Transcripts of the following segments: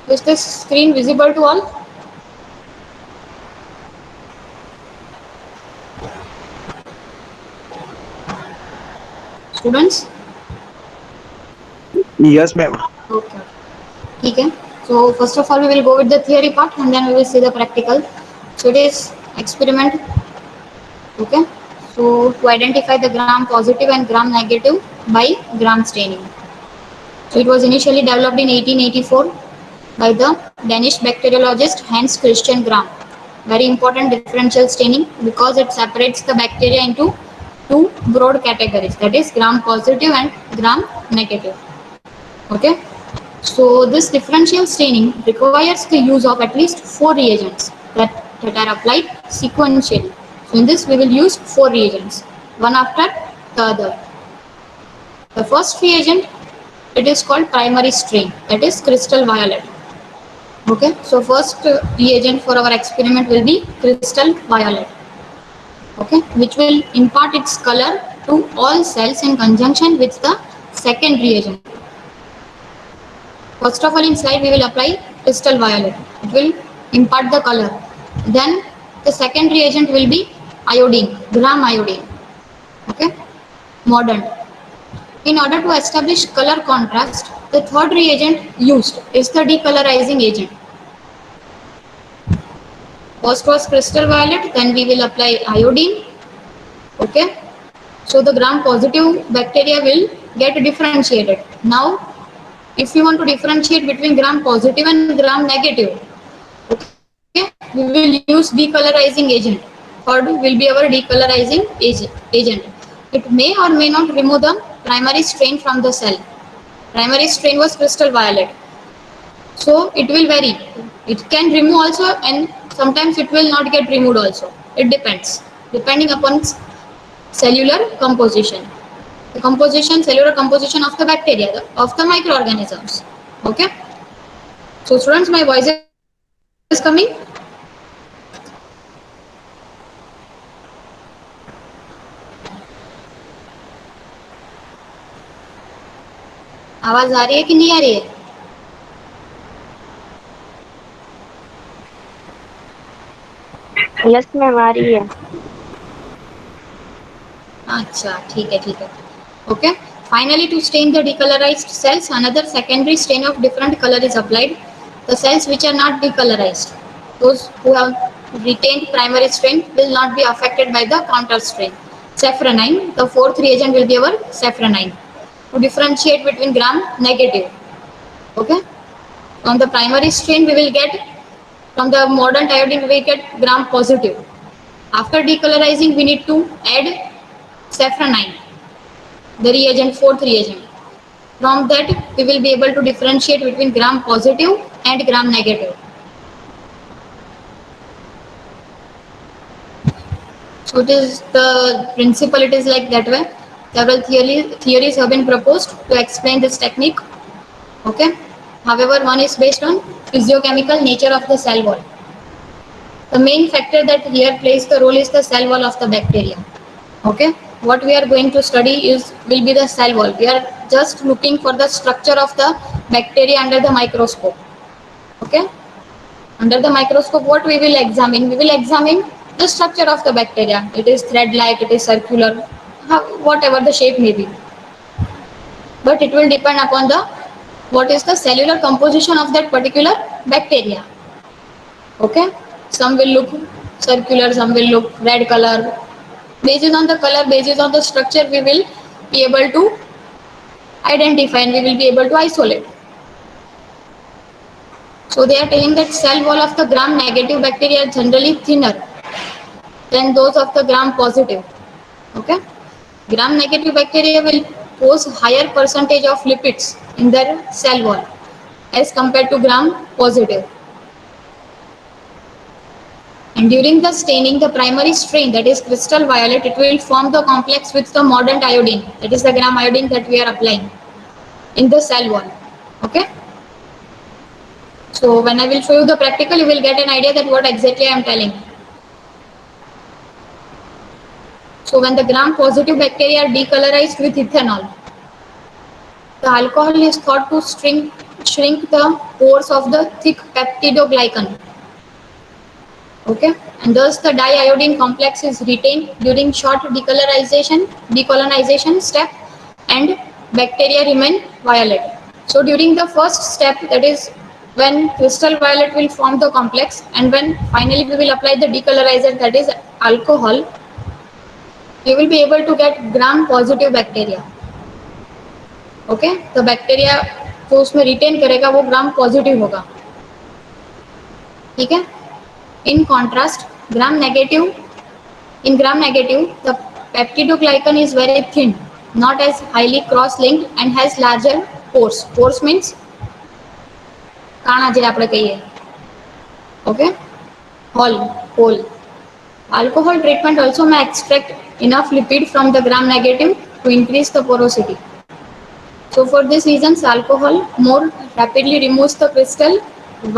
Is this screen visible to all students? Yes, ma'am. Okay. Okay. So first of all, we will go with the theory part and then we will see the practical. So it is experiment. Okay. So to identify the gram positive and gram negative by gram staining. So it was initially developed in 1884 by the Danish bacteriologist Hans Christian Gram. Very important differential staining because it separates the bacteria into two broad categories, that is gram positive and gram negative. Okay. So this differential staining requires the use of at least 4 reagents that are applied sequentially. So in this we will use 4 reagents, one after the other. The first reagent, it is called primary strain, that is crystal violet. Okay, so first reagent for our experiment will be crystal violet. Okay, which will impart its color to all cells in conjunction with the second reagent. First of all, in slide we will apply crystal violet. It will impart the color. Then the second reagent will be iodine, gram iodine. Okay, modern. In order to establish color contrast, the third reagent used is the decolorizing agent. First was crystal violet, then we will apply iodine. Okay, so the gram positive bacteria will get differentiated. Now, if you want to differentiate between gram positive and gram negative, okay, we will use decolorizing agent. Third will be our decolorizing agent. It may or may not remove the primary strain from the cell. Primary strain was crystal violet. So it will vary. It can remove also and sometimes it will not get removed also. It depends. Depending upon cellular composition. The composition, cellular composition of the bacteria, of the microorganisms. Okay. So students, my voice is coming. आवाज आ रही है कि नहीं आ रही है? Yes ma'am आ रही है। अच्छा, ठीक है, ठीक है. Okay. Finally, to stain the decolorized cells, another secondary stain of different color is applied. The cells which are not decolorized, those who have retained primary strain, will not be affected by the counter strain. Safranine, the fourth reagent will be our safranine to differentiate between gram negative. Okay. On the primary strain, we will get from the modern iodine, we will get gram positive. After decolorizing, we need to add safranine, the reagent, fourth reagent. From that, we will be able to differentiate between gram positive and gram negative. So it is the principle, it is like that way. Several theories have been proposed to explain this technique. Okay. However, one is based on physiochemical nature of the cell wall. The main factor that here plays the role is the cell wall of the bacteria. Okay, what we are going to study is will be the cell wall. We are just looking for the structure of the bacteria under the microscope. Okay, under the microscope what we will examine, we will examine the structure of the bacteria. It is thread like, it is circular, whatever the shape may be, but it will depend upon the what is the cellular composition of that particular bacteria. Okay, some will look circular, some will look red color. Based on the color, based on the structure, we will be able to identify and we will be able to isolate. So they are telling that cell wall of the gram negative bacteria are generally thinner than those of the gram positive. Okay, gram negative bacteria will pose higher percentage of lipids in their cell wall as compared to gram positive. And during the staining, the primary strain, that is crystal violet, it will form the complex with the modern iodine, that is the gram iodine that we are applying in the cell wall. Okay. So when I will show you the practical, you will get an idea that what exactly I am telling. So when the gram positive bacteria are decolorized with ethanol, the alcohol is thought to shrink shrink the pores of the thick peptidoglycan. Okay, and thus the diiodine complex is retained during short decolonization step, and bacteria remain violet. So during the first step, that is when crystal violet will form the complex, and when finally we will apply the decolorizer, that is alcohol, you will be able to get gram positive bacteria. Okay, तो bacteria जो उसमें retain करेगा वो gram positive होगा. ठीक है. In contrast gram negative, in gram negative the peptidoglycan is very thin, not as highly cross linked and has larger pores. Pores means કાણા જે આપણે કહીએ. Okay, hole, hole. Alcohol treatment also may extract enough lipid from the gram negative to increase the porosity. So for this reasons alcohol more rapidly removes the crystal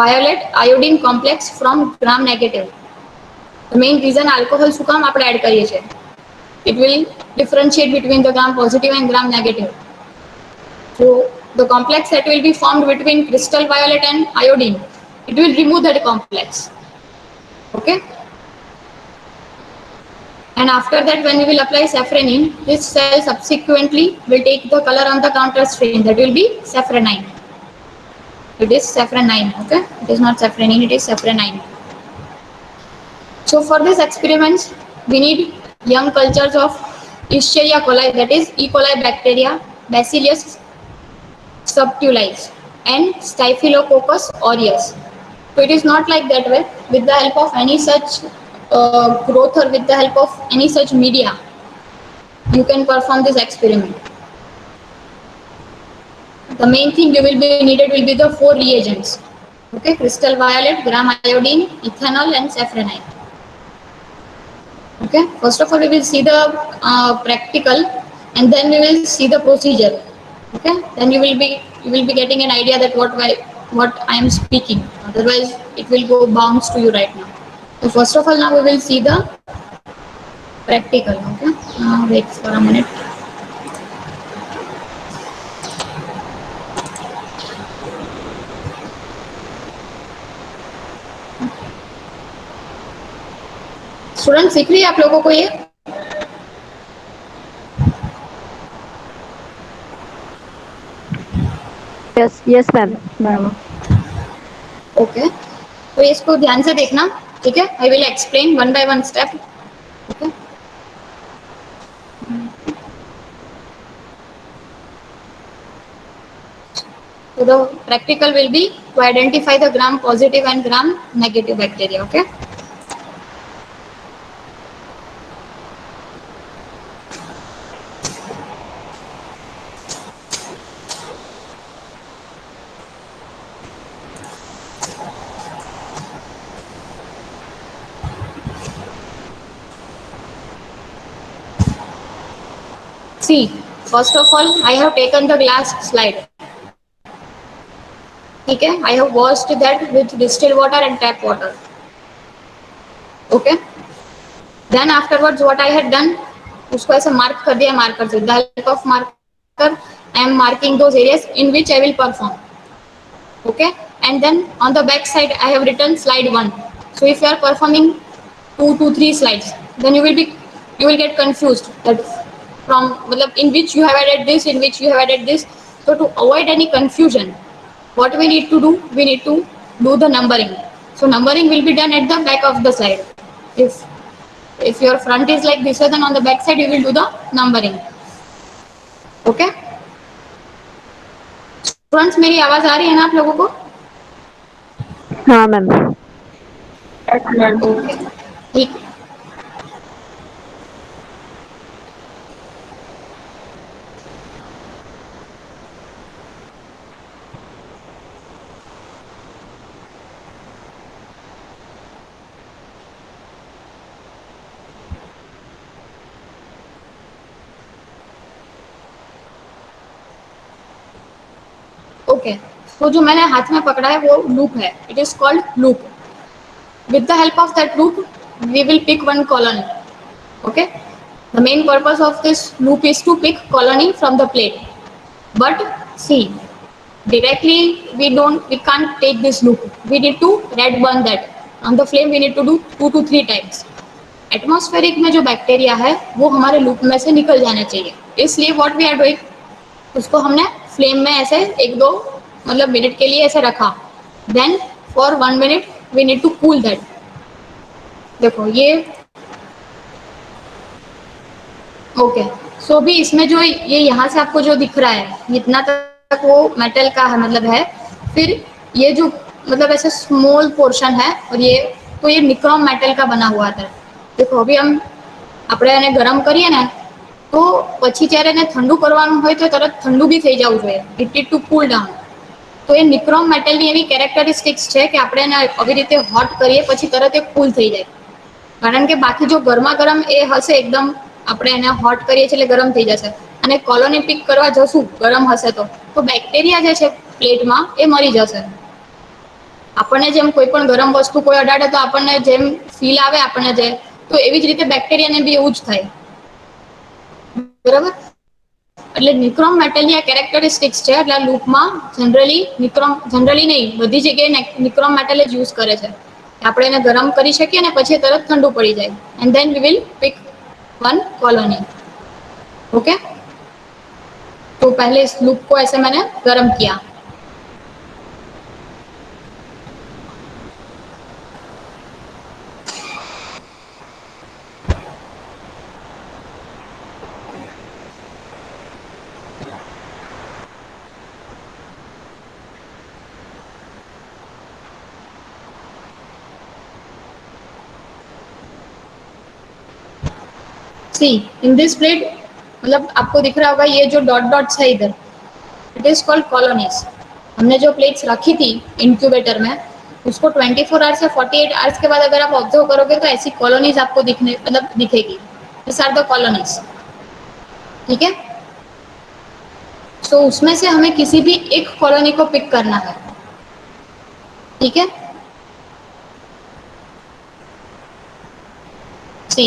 violet iodine complex from gram negative. The main reason alcohol શું કામ આપણે add કરીએ છીએ, it will differentiate between the gram positive and gram negative. So the complex that will be formed between crystal violet and iodine, it will remove that complex. Okay. And after that, when we will apply safranin, this cell subsequently will take the color on the counter strain, that will be safranine. It is safranine. Okay, it is not safranin, it is safranine. So for this experiments, we need young cultures of Escherichia coli, that is E. coli bacteria, Bacillus subtilis, and Staphylococcus aureus. So it is not like that way. With the help of any such growth or with the help of any such media, you can perform this experiment. The main thing you will be needed will be the 4 reagents. Okay, crystal violet, gram iodine, ethanol, and safranine. Okay, first of all we will see the practical, and then we will see the procedure. Okay, then you will be getting an idea that what I am speaking. Otherwise it will go bounce to you right now. So first of all, now we will see the practical. Okay, wait for a minute. Student सीख रही है आप लोगों को ये? Yes ma'am. Okay, तो इसको ध्यान से देखना. ठीक है, I will explain one by one step. Okay, so the practical will be to identify the gram positive and gram negative bacteria. Okay, see, first of all I have taken the glass slide. Okay, I have washed that with distilled water and tap water. Okay, then afterwards what I had done, उसको ऐसे mark कर दिया marker से. With the help of marker I am marking those areas in which I will perform. Okay, and then on the back side I have written slide 1. So if you are performing 2 to 3 slides, then you will get confused that from in which you have added this, in which you have added this. So to avoid any confusion, what we need to do, we need to do the numbering. So numbering will be done at the back of the slide. If your front is like this, then on the back side you will do the numbering. Okay, students मेरी आवाज आ रही है ना आप लोगों को? हाँ ma'am. Okay, ठीक. ओके, तो जो मैंने हाथ में पकड़ा है वो लूप है. It is called loop. With the help of that loop we will pick one colony. Okay, the main purpose of this loop is to pick colony from the plate. But see, directly we can't take this loop. We need to red burn that. On the flame we need to do 2 to 3 times. Atmospheric में जो bacteria है वो हमारे loop में से निकल जाने चाहिए, इसलिए व्हाट वी आर डूइंग, उसको हमने फ्लेम में ऐसे एक दो मतलब मिनट के लिए ऐसे रखा. Then for 1 minute we need to cool that. देखो ये ओके. सो भी इसमें जो ये यहाँ से आपको जो दिख रहा है इतना तक वो मेटल का है मतलब है. फिर ये जो मतलब ऐसे स्मॉल पोर्शन है और ये तो ये निक्रोम मेटल का बना हुआ था. देखो अभी हम આપણે એને ગરમ કરીએ ને તો પછી જ્યારે એને ઠંડુ કરવાનું હોય તો તરત ઠંડુ બી થઈ જવું જોઈએ. It need to cool down. તો એ નિક્રોમ મેટલની એવી કેરેક્ટરિસ્ટિક્સ છે કે આપણે એને આવી રીતે હોટ કરીએ પછી તરત એ કૂલ થઈ જાય. કારણ કે બાકી જો ગરમા ગરમ એ હશે એકદમ આપણે એને હોટ કરીએ છીએ એટલે ગરમ થઈ જશે અને કોલોની પિક કરવા જશું ગરમ હશે તો બેક્ટેરિયા જે છે પ્લેટમાં એ મરી જશે. આપણને જેમ કોઈ પણ ગરમ વસ્તુ કોઈ અડાડે તો આપણને જેમ ફીલ આવે આપણને જે તો એવી જ રીતે બેક્ટેરિયાને બી એવું જ થાય. બરાબર. એટલે નિક્રોમ મેટલની આ કેરેક્ટરિસ્ટિક્સ છે એટલે લૂપમાં જનરલી નહીં બધી જગ્યાએ નિક્રોમ મેટલ જ યુઝ કરે છે. આપણે એને ગરમ કરી શકીએ ને પછી તરત ઠંડુ પડી જાય and then we will pick one colony. Okay. तो पहले इस लूप को ऐसे मैंने गर्म किया. सी इन दिस प्लेट मतलब आपको दिख रहा होगा ये जो डॉट डॉट्स है इधर इट इज कॉल्ड कॉलोनीज. हमने जो प्लेट्स रखी थी इंक्यूबेटर में उसको 24 आवर्स या 48 आवर्स के बाद अगर आप ऑब्जर्व करोगे तो ऐसी कॉलोनीज आपको दिखने मतलब दिखेगी. This are the colonies. ठीक है. सो उसमें से हमें किसी भी एक कॉलोनी को पिक करना है. ठीक है. सी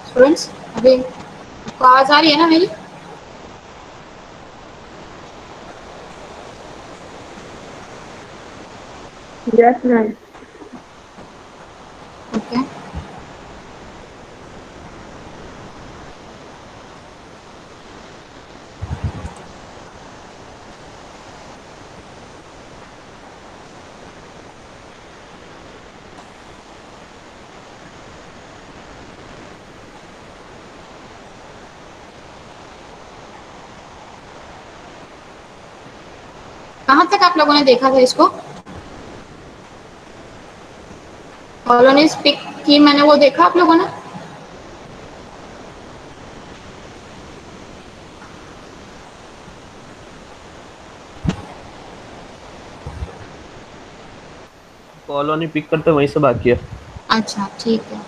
स्टूडेंट्स, अभी आपको आवाज आ रही है ना मेरी? Yes, ma'am. ओके। कहाँ तक आप लोगों ने देखा था इसको? कॉलोनीज पिक की मैंने वो देखा आप लोगों ने? कॉलोनी पिक करते वहीं से बाकी है। अच्छा ठीक है।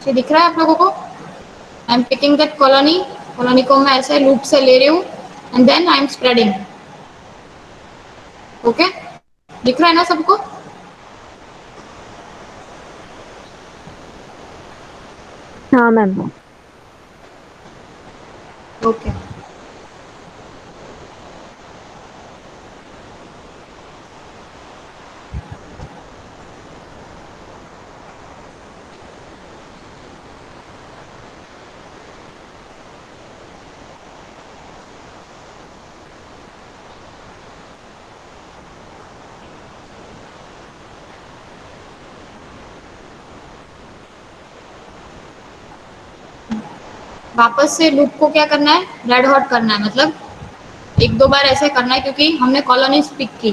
ये दिख रहा है आप लोगों को? I am picking that colony. Colony को मैं ऐसे लूप से ले रही हूँ and then I am spreading. Okay, दिख रहा है ना सबको? हाँ मैम। ओके। वापस से लूप को क्या करना है? रेड हॉट करना है, मतलब एक दो बार ऐसे करना है क्योंकि हमने कॉलोनी पिक की।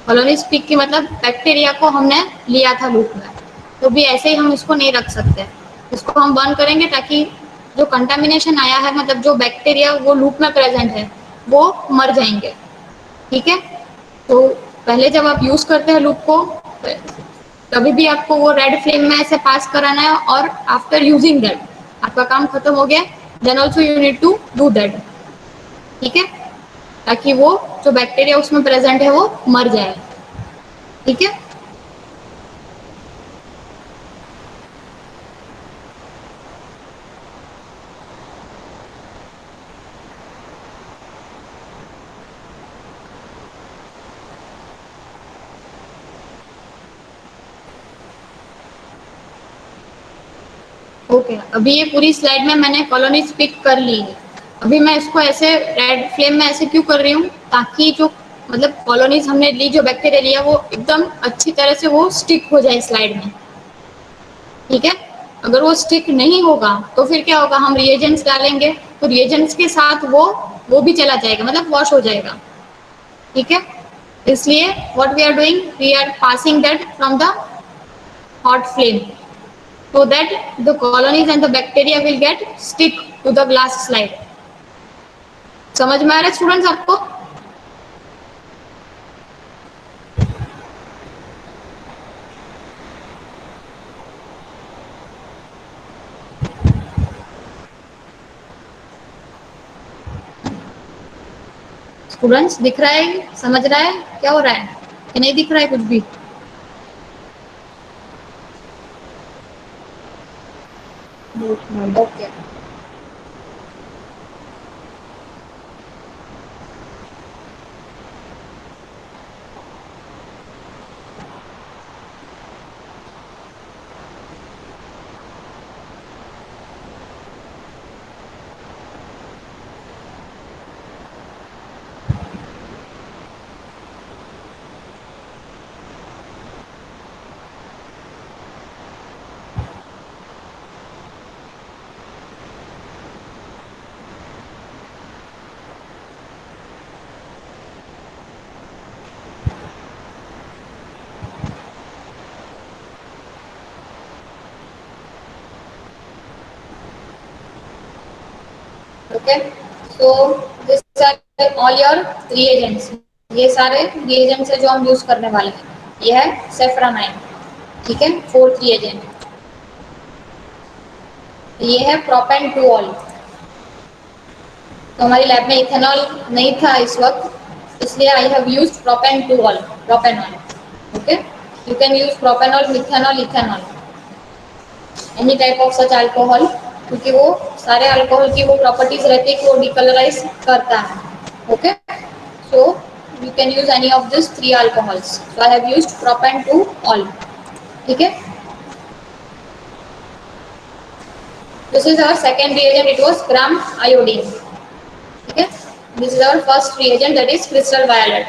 कॉलोनी पिक की मतलब बैक्टीरिया को हमने लिया था लूप में, तो भी ऐसे ही हम इसको नहीं रख सकते। इसको हम बंद करेंगे ताकि जो कंटामिनेशन आया है, मतलब जो बैक्टीरिया वो लूप में प्रेजेंट है, वो मर जाएंगे। ठीक है? तो पहले जब आप यूज करते हैं लूप को, कभी भी आपको वो रेड फ्लेम में ऐसे पास कराना है, और आफ्टर यूजिंग दैट आपका काम खत्म हो गया, then also you need to do that. ठीक है? ताकि वो जो बैक्टीरिया उसमें प्रेजेंट है वो मर जाए। ठीक है? ओके, अभी ये पूरी स्लाइड में मैंने कॉलोनीज पिक कर ली है। अभी मैं इसको ऐसे रेड फ्लेम में ऐसे क्यों कर रही हूँ? ताकि जो मतलब कॉलोनीज हमने ली, जो बैक्टीरिया लिया, वो एकदम अच्छी तरह से वो स्टिक हो जाए स्लाइड में। ठीक है? अगर वो स्टिक नहीं होगा तो फिर क्या होगा? हम रिएजेंट्स डालेंगे तो रिएजेंट्स के साथ वो भी चला जाएगा, मतलब वॉश हो जाएगा। ठीक है? इसलिए what we are doing, we are passing that from the hot flame so that the colonies and the bacteria will get stick to the glass slide. समझ में आ रहा है स्टूडेंट्स आपको? स्टूडेंट्स दिख रहा है? समझ रहा है क्या हो रहा है कि नहीं दिख रहा है कुछ भी? Yes, ma'am. Okay. Okay, so this are all your reagents. ये सारे रिएजेंट्स है जो हम यूज करने वाले हैं। ये है सेफ्रानाइन, ठीक है, फोर्थ रिएजेंट। ये है प्रोपेंटूऑल। तो हमारी लैब में इथेनॉल नहीं था इस वक्त, इसलिए आई हैव यूज्ड प्रोपेंटूऑल, propanol. Okay, you can use propanol, methanol, ethanol, any type of such alcohol, क्योंकि वो सारे अल्कोहल की वो प्रॉपर्टीज रहती है कि वो डिकलराइज करता है। Okay, so you can use any of this three alcohols. So I have used प्रोपेंटूऑल, ठीक है। This is our second reagent, it was gram iodine, ठीक है। This is our first reagent, that is crystal violet.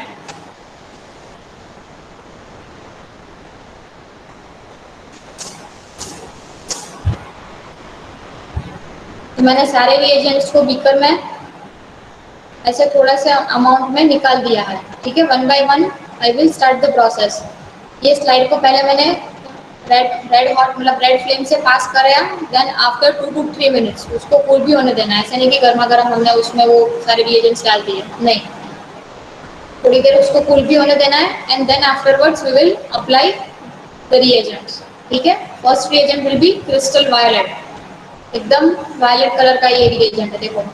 तो मैंने सारे reagents को beaker में ऐसे थोड़ा सा अमाउंट में निकाल दिया है, ठीक है। One by one I will start the process. ये स्लाइड को पहले मैंने रेड रेड हॉट मतलब रेड फ्लेम से पास कराया, देन आफ्टर 2 to 3 मिनट्स उसको कूल भी होने देना है। ऐसा नहीं कि गर्मा गर्म हमने उसमें वो सारे रिएजेंट्स डाल दिए, नहीं, थोड़ी देर उसको कूल भी होने देना है, and then afterwards we will apply the reagents, ठीक है। First reagent will be crystal violet, एकदम वायलेट कलर का ये रिएजेंट है, देखो।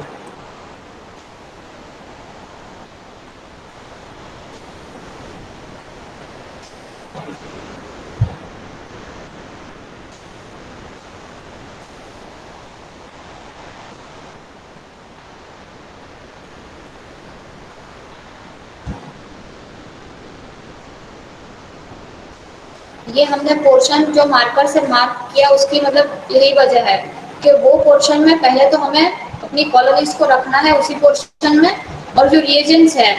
ये हमने पोर्शन जो मार्कर से मार्क किया उसकी मतलब यही वजह है कि वो पोर्शन में पहले तो हमें अपनी कॉलोनीज को रखना है उसी पोर्शन में, और जो रिएजेंट्स है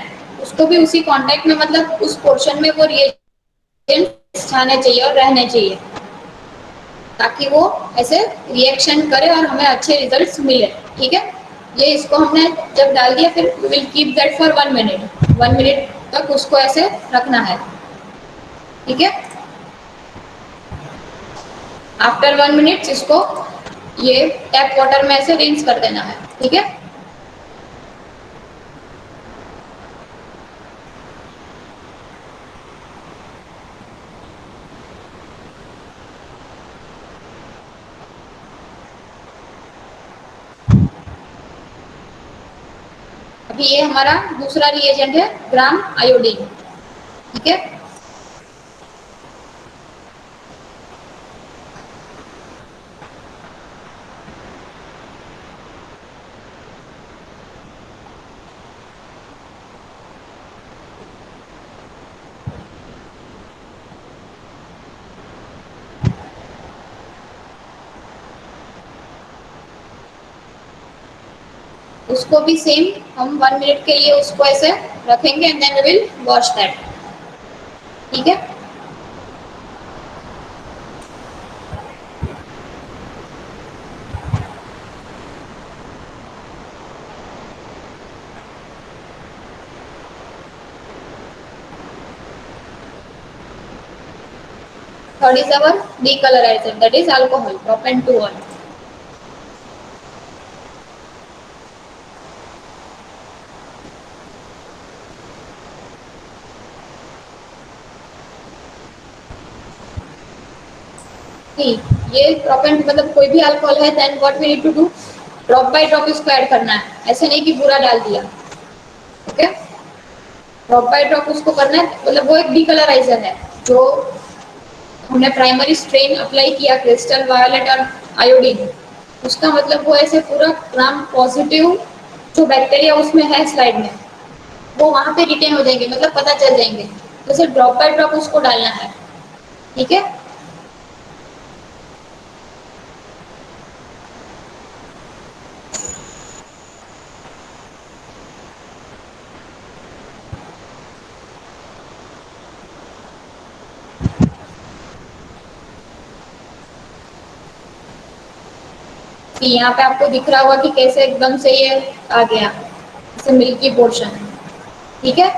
उसको भी उसी कांटेक्ट में, मतलब उस पोर्शन में वो रिएजेंट्स जाने चाहिए और रहने चाहिए, ताकि वो ऐसे रिएक्शन करे और हमें अच्छे रिजल्ट्स मिले, ठीक है। ये इसको हमने जब डाल दिया, फिर we will keep that for 1 minute, 1 minute तक उसको ऐसे रखना है, ठीक है। आफ्टर 1 मिनट इसको ये टैप वाटर में ऐसे रिंस कर देना है, ठीक है। अभी ये हमारा दूसरा रिएजेंट है ग्राम आयोडीन, ठीक है। उसको भी सेम हम 1 मिनट के लिए उसको ऐसे रखेंगे, and then we will wash that, ठीक है। Third is our decolorizer, that is alcohol, propanol। ये प्रोपेंट मतलब कोई भी अल्कोहल है, then what we need to do, drop by drop इसको ऐड करना है, ऐसे नहीं कि पूरा डाल दिया, ओके। ड्रॉप बाय ड्रॉप उसको करना है, मतलब वो एक डीकलराइजर है जो हमने प्राइमरी स्ट्रेन अप्लाई किया क्रिस्टल वायलेट और आयोडीन, उसका मतलब वो ऐसे पूरा ग्राम पॉजिटिव जो बैक्टीरिया उसमें है स्लाइड में, वो वहां पे रिटेन हो जाएंगे, मतलब पता चल जाएंगे। तो सिर्फ ड्रॉप बाय ड्रॉप उसको डालना है, ठीक है। कि यहाँ पे आपको दिख रहा होगा कि कैसे एकदम से ये आ गया, जैसे मिल्की पोर्शन, ठीक है।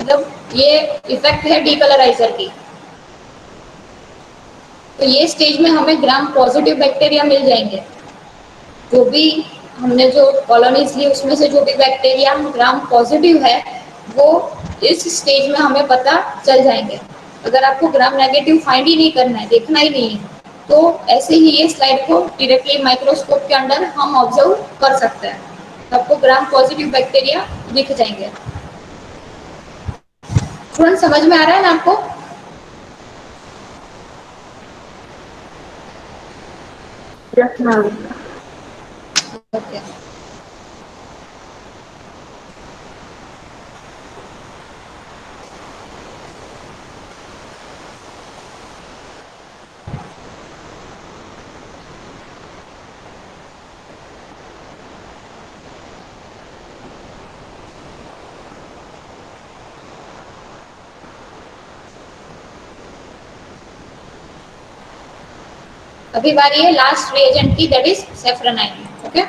मतलब ये इफेक्ट है डीकलराइजर की। तो ये स्टेज में हमें ग्राम पॉजिटिव बैक्टीरिया मिल जाएंगे, जो भी हमने जो कॉलोनीज ली उसमें से जो भी बैक्टीरिया ग्राम पॉजिटिव है वो इस स्टेज में हमें पता चल जाएंगे। अगर आपको ग्राम नेगेटिव फाइंड ही नहीं करना है, देखना ही नहीं है, तो ऐसे ही ये स्लाइड को डायरेक्टली माइक्रोस्कोप के अंडर हम ऑब्जर्व कर सकते हैं, तो आपको ग्राम पॉजिटिव बैक्टीरिया दिख जाएंगे। तुरंत समझ में आ रहा है ना आपको? Yes, ma'am. ओके। अभी बारी है लास्ट रिएजेंट की, दैट इज सेफ्रोनाइन। ओके,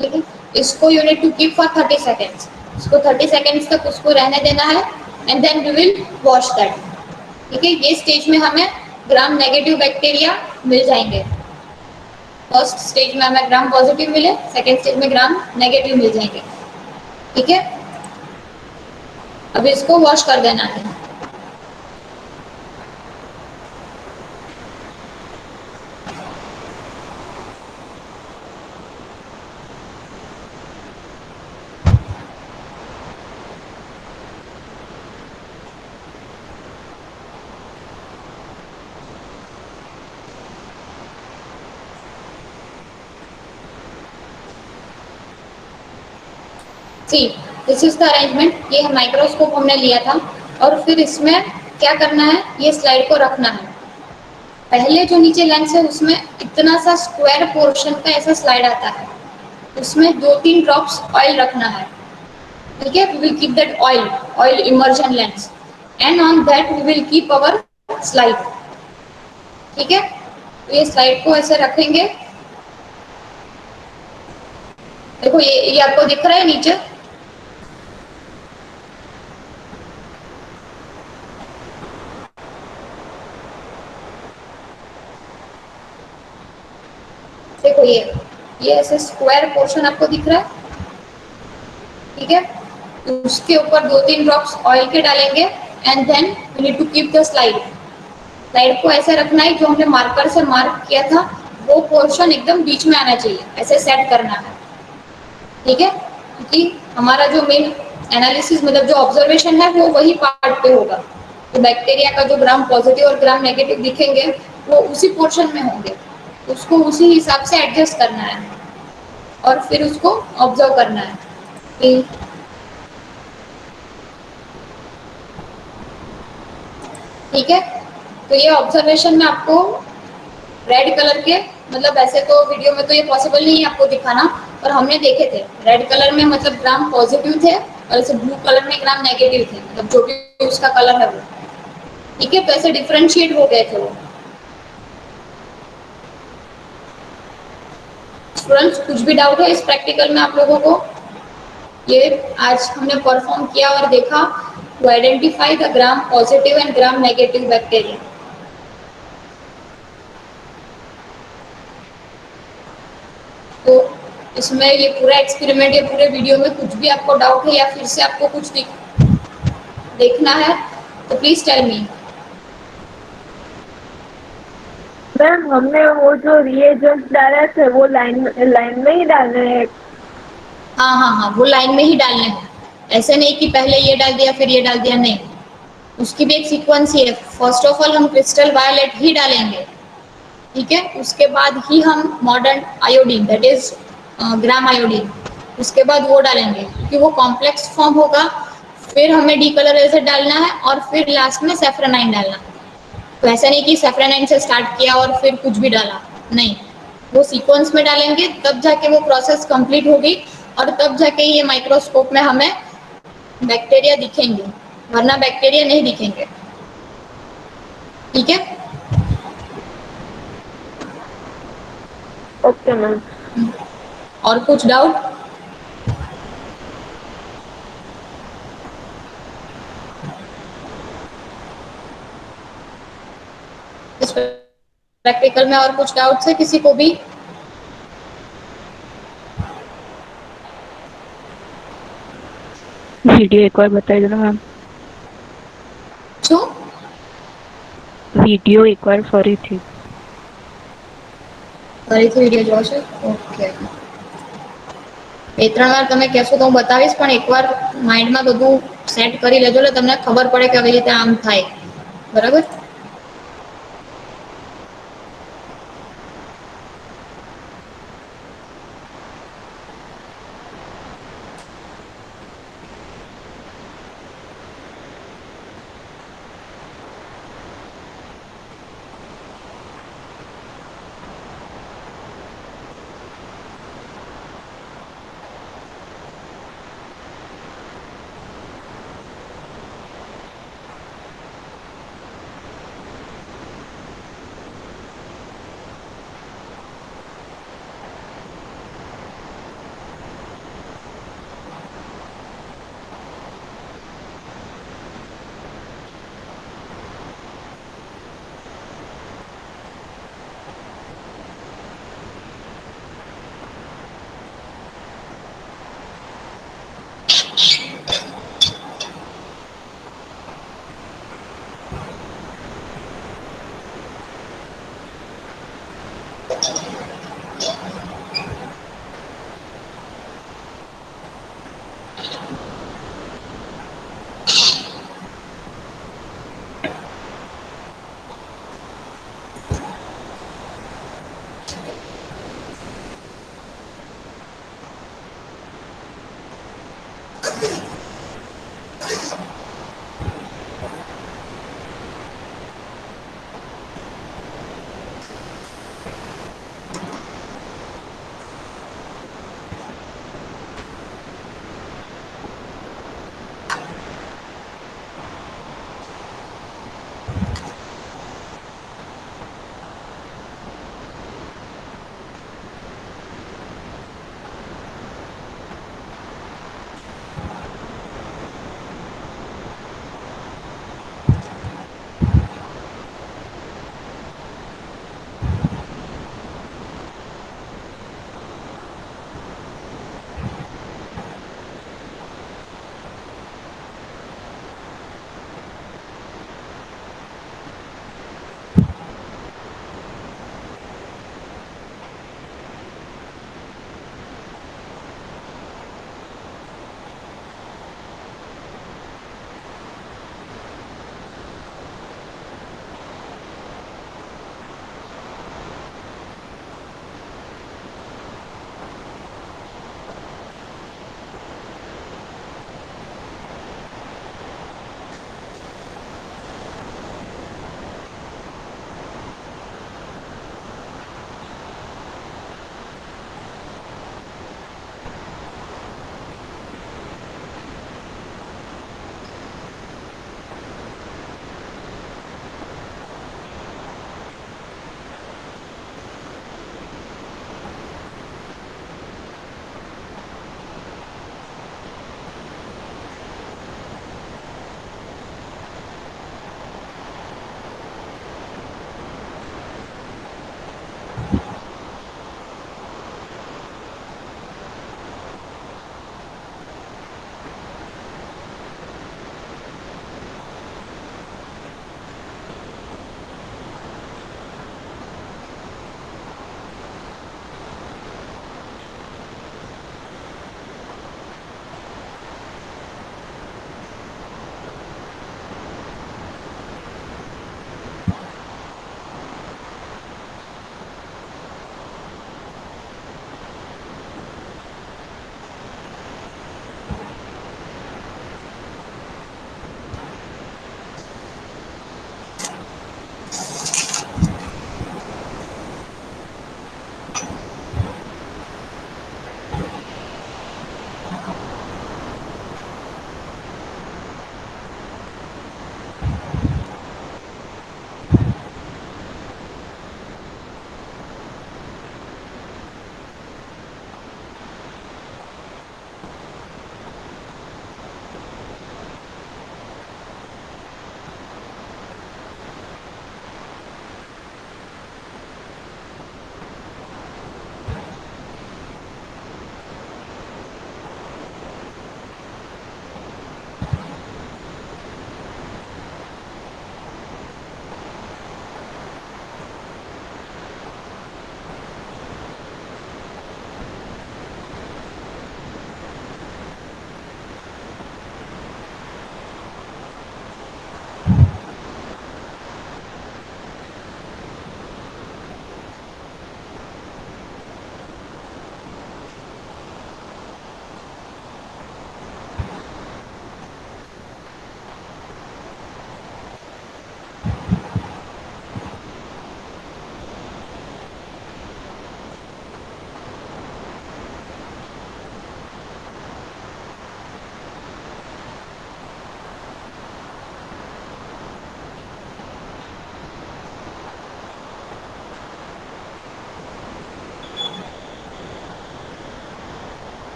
ठीक है। इसको you need to keep for 30 seconds. इसको 30 सेकेंड्स तक उसको रहने देना है and then we will wash that. ठीक है, ये स्टेज में हमें ग्राम नेगेटिव बैक्टीरिया मिल जाएंगे। फर्स्ट स्टेज में हमें ग्राम पॉजिटिव मिले, सेकेंड स्टेज में ग्राम नेगेटिव मिल जाएंगे। ठीक है, अब इसको वॉश कर देना है। सी, दिस इज द अरेंजमेंट। ये माइक्रोस्कोप हमने लिया था और फिर इसमें क्या करना है, ये स्लाइड को रखना है। पहले जो नीचे लेंस है उसमें इतना सा स्क्वायर पोर्शन का ऐसा स्लाइड आता है, उसमें 2-3 ड्रॉप्स ऑयल रखना है। ठीक है, we will keep that oil immersion lens and on that we will keep our slide. ठीक है, तो ये स्लाइड को ऐसे रखेंगे। देखो ये आपको दिख रहा है नीचे, देखो ये ऐसे स्क्वायर पोर्शन आपको दिख रहा है। ठीक है, उसके ऊपर 2-3 ड्रॉप्स ऑयल के डालेंगे and then we need to keep the slide. Slide को ऐसे रखना है, जो हमने मार्कर से मार्क किया था वो पोर्शन एकदम बीच में आना चाहिए, ऐसे सेट करना है। ठीक है, क्योंकि हमारा जो मेन एनालिसिस मतलब जो ऑब्जर्वेशन है वो वही पार्ट पे होगा, तो बैक्टीरिया का जो ग्राम पॉजिटिव और ग्राम नेगेटिव दिखेंगे वो उसी पोर्शन में होंगे, उसको उसी हिसाब से एडजस्ट करना है और फिर उसको ऑब्जर्व करना है। ठीक है, तो ये ऑब्जर्वेशन में आपको रेड कलर के, मतलब ऐसे तो वीडियो में तो ये पॉसिबल नहीं है आपको दिखाना, पर हमने देखे थे रेड कलर में मतलब ग्राम पॉजिटिव थे और ऐसे ब्लू कलर में ग्राम नेगेटिव थे, मतलब जो भी उसका कलर है वो। ठीक है, तो ऐसे डिफ्रेंशिएट हो गए थे वो। स्टूडेंट्स, कुछ भी डाउट है इस प्रैक्टिकल में आप लोगों को? ये आज हमने परफॉर्म किया और देखा to identify the gram positive and gram negative bacteria. तो इसमें ये पूरा एक्सपेरिमेंट, ये पूरे वीडियो में कुछ भी आपको डाउट है या फिर से आपको कुछ देखना है तो प्लीज टेल मी। मैम हमने वो जो रिएजेंट्स डाले थे वो लाइन में ही डालने हैं। हाँ हाँ हाँ, वो लाइन में ही डालने हैं, ऐसे नहीं कि पहले ये डाल दिया फिर ये डाल दिया, नहीं, उसकी भी एक सीक्वेंस ही है। फर्स्ट ऑफ ऑल हम क्रिस्टल वायलेट ही डालेंगे। ठीक है, उसके बाद ही हम modern iodine that is gram iodine, उसके बाद वो डालेंगे क्योंकि वो कॉम्प्लेक्स फॉर्म होगा। फिर हमें डी कलराइजर डालना है और फिर लास्ट में सेफ्रोनाइन डालना है। तो ऐसा नहीं कि सेफ्रोनाइन से स्टार्ट किया और फिर कुछ भी डाला, नहीं, वो सीक्वेंस में डालेंगे तब जाके वो प्रोसेस कंप्लीट होगी और तब जाके ये माइक्रोस्कोप में हमें बैक्टीरिया दिखेंगे, वरना बैक्टीरिया नहीं दिखेंगे। ठीक है, ओके मैम। और कुछ डाउट? इस प्रैक्टिकल में और कुछ डाउट्स है किसी को भी? वीडियो एक बार बताइए जरा मैम। શું? वीडियो एक बार फरीથી। ફરીથી વિડીયો જોશો? ઓકે. બે ત્રણ વાર તમે કહેશો તો હું બતાવીશ, પણ એકવાર માઇન્ડમાં બધું સેટ કરી લેજો એટલે તમને ખબર પડે કે આવી રીતે આમ થાય. બરાબર?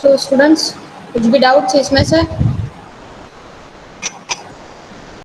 तो स्टूडेंट्स कुछ भी डाउट्स इसमें से?